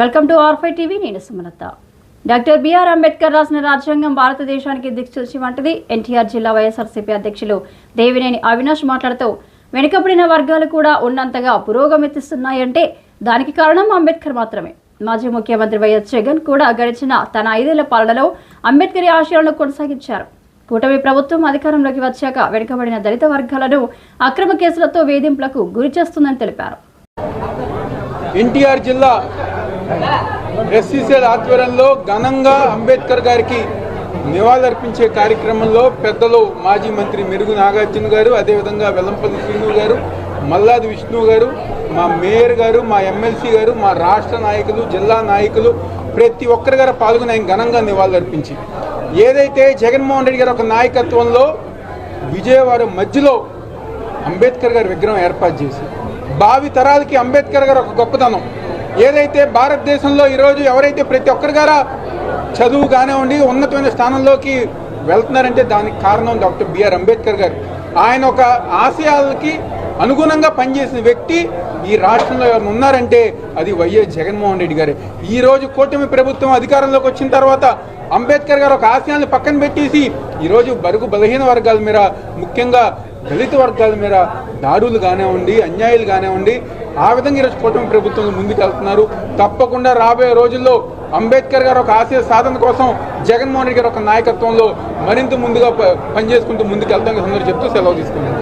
Welcome to ఆర్5 TV. నేను Sumalatha. Doctor BR Ambedkar రాసిన రాజ్యాంగం భారతదేశానికి దిక్సూచి వంటిది. ఎన్టీఆర్ జిల్లా వైఎస్ఆర్సీపీ అధ్యక్షులు దేవినేని అవినాష్ మాట్లాడుతూ వెనుకబడిన వర్గాలు కూడా ఉన్నంతగా పురోగమిస్తున్నాయంటే దానికి కారణం అంబేద్కర్ మాత్రమే. మాజీ ముఖ్యమంత్రి వైఎస్ జగన్ కూడా గడిచిన తన 5 ఏళ్ల పాలనలో అంబేద్కర్ ఆశయాలను కొనసాగించారు. కూటమి ప్రభుత్వం అధికారంలోకి వచ్చాక వెనుకబడిన దళిత వర్గాలను అక్రమ కేసులతో వేధింపులకు గురి చేస్తుందని తెలిపారు. ఎన్టీఆర్ జిల్లా ఎస్సీసీఎల్ ఆధ్వర్యంలో ఘనంగా అంబేద్కర్ గారికి నివాళులర్పించే కార్యక్రమంలో పెద్దలు మాజీ మంత్రి మెరుగు నాగార్జున గారు, అదేవిధంగా వెల్లంపల్లి శ్రీను గారు, మల్లాది విష్ణు గారు, మా మేయర్ గారు, మా ఎమ్మెల్సీ గారు, మా రాష్ట్ర నాయకులు, జిల్లా నాయకులు ప్రతి ఒక్కరి గారు పాల్గొని ఆయన ఘనంగా నివాళులర్పించి ఏదైతే జగన్మోహన్ రెడ్డి గారి ఒక నాయకత్వంలో విజయవాడ మధ్యలో అంబేద్కర్ గారి విగ్రహం ఏర్పాటు చేసి భావి తరాలకి అంబేద్కర్ గారు ఒక గొప్పతనం ఏదైతే భారతదేశంలో ఈరోజు ఎవరైతే ప్రతి ఒక్కరి గారా చదువు కానివ్వండి ఉన్నతమైన స్థానంలోకి వెళ్తున్నారంటే దానికి కారణం డాక్టర్ బిఆర్ అంబేద్కర్ గారు. ఆయన ఒక ఆశయాలకి అనుగుణంగా పనిచేసిన వ్యక్తి ఈ రాష్ట్రంలో ఎవరు ఉన్నారంటే అది వైఎస్ జగన్మోహన్ రెడ్డి గారే. ఈరోజు కూటమి ప్రభుత్వం అధికారంలోకి వచ్చిన తర్వాత అంబేద్కర్ గారు ఒక ఆశయాన్ని పక్కన పెట్టేసి ఈరోజు బడుగు బలహీన వర్గాల మీద, ముఖ్యంగా దళిత వర్గాల మీద దాడులు కానివ్వండి, అన్యాయాలు కానివ్వండి, ఆ విధంగా ఈరోజు కూటమి ప్రభుత్వం ముందుకు వెళ్తున్నారు. తప్పకుండా రాబోయే రోజుల్లో అంబేద్కర్ గారు ఒక ఆశయ సాధన కోసం జగన్మోహన్ రెడ్డి గారు ఒక నాయకత్వంలో మరింత ముందుగా పనిచేసుకుంటూ ముందుకు వెళ్తాం అందరూ చెప్తూ సెలవు తీసుకున్నారు.